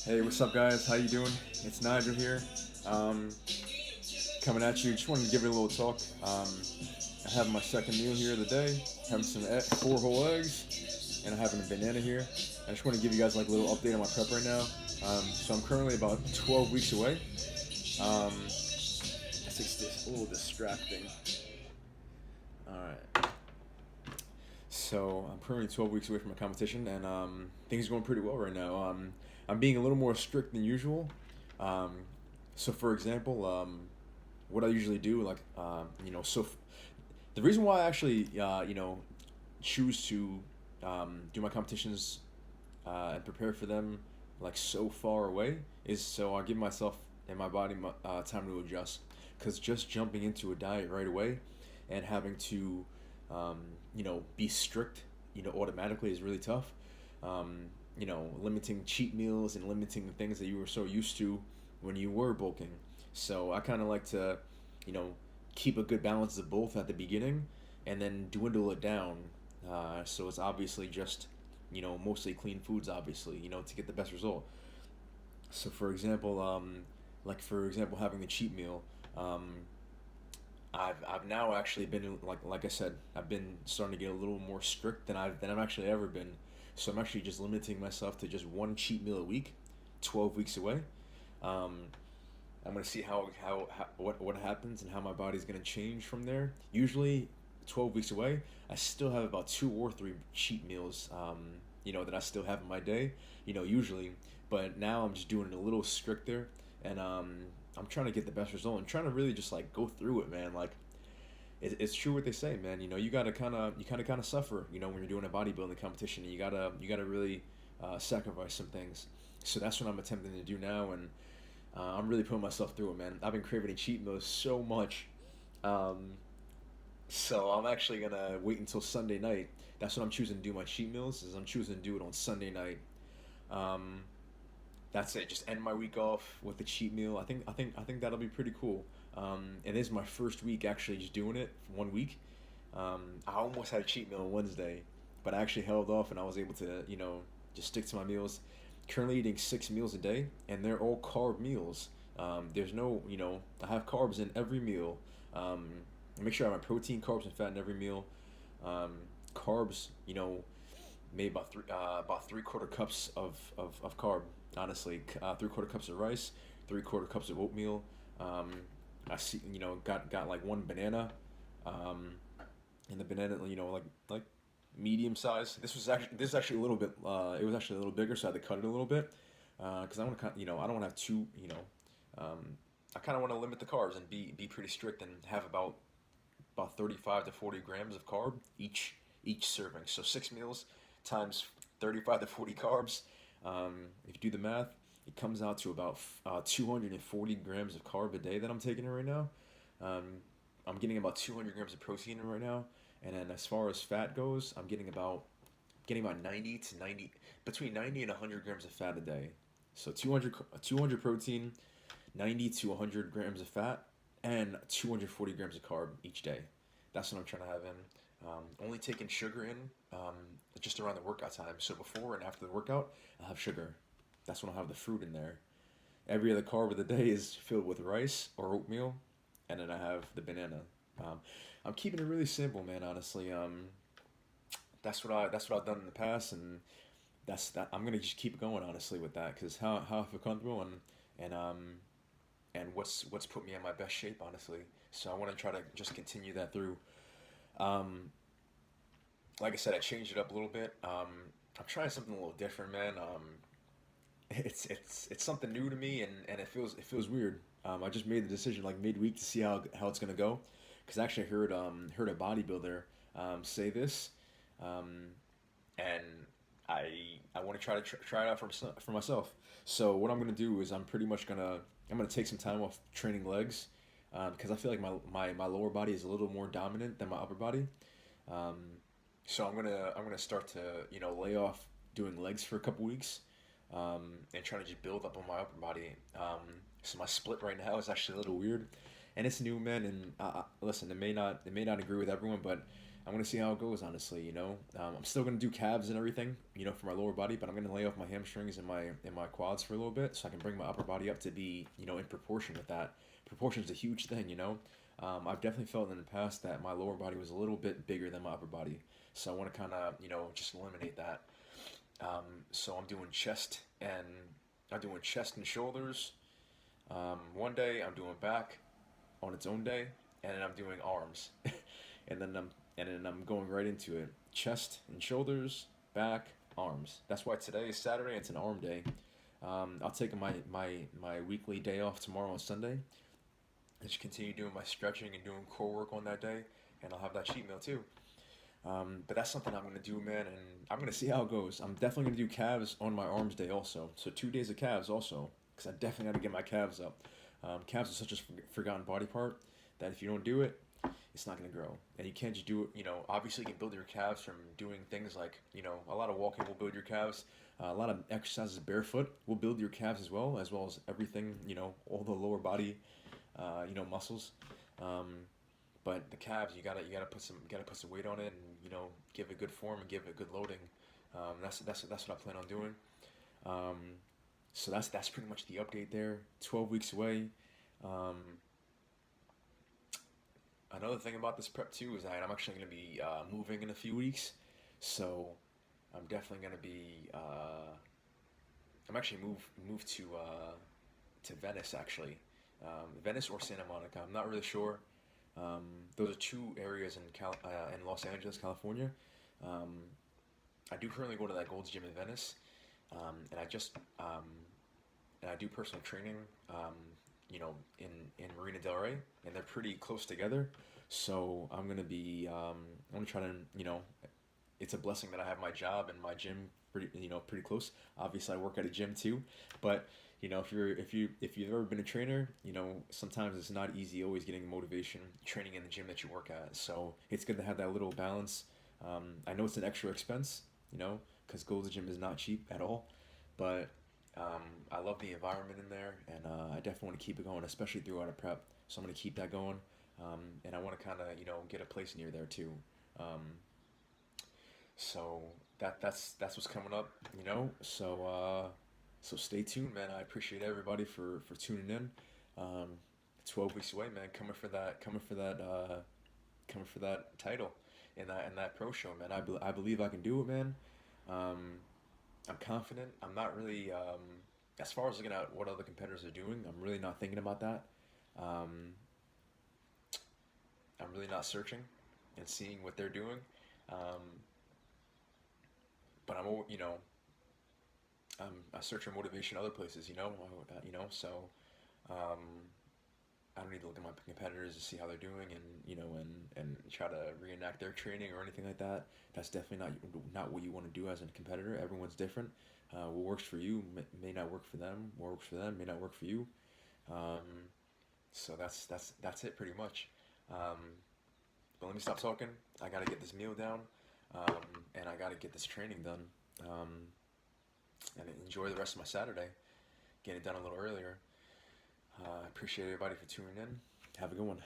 Hey, what's up, guys? How you doing? It's Nigel here, um, coming at you. Just wanted to give you a little talk. I have my second meal here of the day, having some four whole eggs, and I'm having a banana here. I just want to give you guys like a little update on my prep right now. So I'm currently about 12 weeks away. It's a little distracting. All right. So I'm currently 12 weeks away from my competition, and things are going pretty well right now. I'm being a little more strict than usual. Um, so, for example, what I usually do, like, the reason why I actually, choose to do my competitions and prepare for them like so far away is so I give myself and my body time to adjust. Because just jumping into a diet right away and having to, um, be strict, automatically is really tough. Limiting cheat meals and limiting the things that you were so used to when you were bulking. So I kind of like to, you know, keep a good balance of both at the beginning and then dwindle it down. So it's obviously just, mostly clean foods, obviously, to get the best result. So for example, having the cheat meal, um, I've now actually been like I said, I've been starting to get a little more strict than I've actually ever been. So I'm actually just limiting myself to just one cheat meal a week, 12 weeks away. Um, I'm gonna see how what happens and how my body's gonna change from there. Usually, 12 weeks away, I still have about two or three cheat meals. That I still have in my day. Usually, but now I'm just doing it a little stricter, and I'm trying to get the best result. I'm trying to really just like go through it, man. Like it's true what they say, man. You gotta kind of suffer. When you're doing a bodybuilding competition, you gotta really sacrifice some things. So that's what I'm attempting to do now, and I'm really putting myself through it, man. I've been craving cheat meals so much. Um, so I'm actually gonna wait until Sunday night. That's what I'm choosing to do my cheat meals. Is I'm choosing to do it on Sunday night. Um, that's it. Just end my week off with the cheat meal. I think that'll be pretty cool. And this is my first week actually just doing it for 1 week. I almost had a cheat meal on Wednesday, but I actually held off and I was able to just stick to my meals. Currently eating 6 meals a day, and they're all carb meals. There's no, I have carbs in every meal. Um, I make sure I have my protein, carbs, and fat in every meal. Um, Carbs, maybe about 3/4 cups of carb. Honestly, 3/4 cups of rice, 3/4 cups of oatmeal. Um, I see, got like one banana, um, and the banana, like medium size. This is actually a little bit. It was actually a little bigger, so I had to cut it a little bit because I want to, I don't want to have too, um, I kind of want to limit the carbs and be pretty strict and have about 35 to 40 grams of carb each serving. So 6 meals times 35 to 40 carbs. If you do the math, it comes out to about 240 grams of carb a day that I'm taking in right now. Um, I'm getting about 200 grams of protein in right now, and then as far as fat goes, I'm getting about 90 to 90 between 90 and 100 grams of fat a day. So 200 protein, 90 to 100 grams of fat, and 240 grams of carb each day. That's what I'm trying to have in. Only taking sugar in just around the workout time. So before and after the workout, I'll have sugar. That's when I'll have the fruit in there. Every other carb of the day is filled with rice or oatmeal, and then I have the banana. Um, I'm keeping it really simple, man. Honestly, that's what I've done in the past, and that I'm gonna just keep going honestly with that because how I feel comfortable and what's put me in my best shape honestly. So I want to try to just continue that through. Um, like I said, I changed it up a little bit. I'm trying something a little different, man. It's something new to me, and it feels weird. I just made the decision like midweek to see how it's gonna go, because I actually heard a bodybuilder say this, um, and I want to try to try it out for myself. So what I'm gonna do is I'm gonna take some time off training legs, because I feel like my lower body is a little more dominant than my upper body. Um, so I'm gonna start to lay off doing legs for a couple weeks, and trying to just build up on my upper body. So my split right now is actually a little weird, and it's new, man. And listen, it may not agree with everyone, but I'm gonna see how it goes. Honestly, I'm still gonna do calves and everything, for my lower body, but I'm gonna lay off my hamstrings and my quads for a little bit, so I can bring my upper body up to be, in proportion with that. Proportion is a huge thing. I've definitely felt in the past that my lower body was a little bit bigger than my upper body, so I want to kind of, just eliminate that. So I'm doing chest and shoulders. One day I'm doing back on its own day, and then I'm doing arms, and then I'm going right into it. Chest and shoulders, back, arms. That's why today is Saturday. It's an arm day. I'll take my weekly day off tomorrow on Sunday. I just continue doing my stretching and doing core work on that day, and I'll have that cheat meal too. But that's something I'm gonna do, man, and I'm gonna see how it goes. I'm definitely gonna do calves on my arms day also. So 2 days of calves also, because I definitely gotta get my calves up. Calves are such a forgotten body part that if you don't do it, it's not gonna grow. And you can't just do it. Obviously you can build your calves from doing things like, a lot of walking will build your calves. A lot of exercises barefoot will build your calves as well as everything. All the lower body, muscles. But the calves, you gotta put some weight on it, and give it good form and give it good loading. That's what I plan on doing. So that's pretty much the update there. 12 weeks away. Another thing about this prep too is that I'm actually gonna be moving in a few weeks, so I'm definitely gonna be. I'm actually move to Venice actually, Venice or Santa Monica. I'm not really sure. Those are two areas in Los Angeles, California. Um, I do currently go to that Gold's Gym in Venice, and I do personal training, in Marina Del Rey, and they're pretty close together. So I'm gonna try to, it's a blessing that I have my job and my gym pretty close. Obviously, I work at a gym too, but if you've ever been a trainer, sometimes it's not easy always getting motivation training in the gym that you work at. So it's good to have that little balance. I know it's an extra expense, because Gold's Gym is not cheap at all, but I love the environment in there, and I definitely want to keep it going, especially throughout a prep. So I'm gonna keep that going, and I want to kind of get a place near there too. Um, so that's what's coming up, So stay tuned, man. I appreciate everybody for tuning in. 12 weeks away, man. Coming for that title in that pro show, man. I believe I can do it, man. Um, I'm confident. I'm not really, as far as looking at what other competitors are doing, I'm really not thinking about that. Um, I'm really not searching and seeing what they're doing. Um, but I search for motivation other places, so um, I don't need to look at my competitors to see how they're doing, and and try to reenact their training or anything like that. That's definitely not what you want to do as a competitor. Everyone's different. What works for you may not work for them. What works for them may not work for you. Um, so that's it pretty much. Um, but let me stop talking. I gotta get this meal down, and I gotta get this training done, um, and enjoy the rest of my Saturday. Get it done a little earlier. I appreciate everybody for tuning in. Have a good one.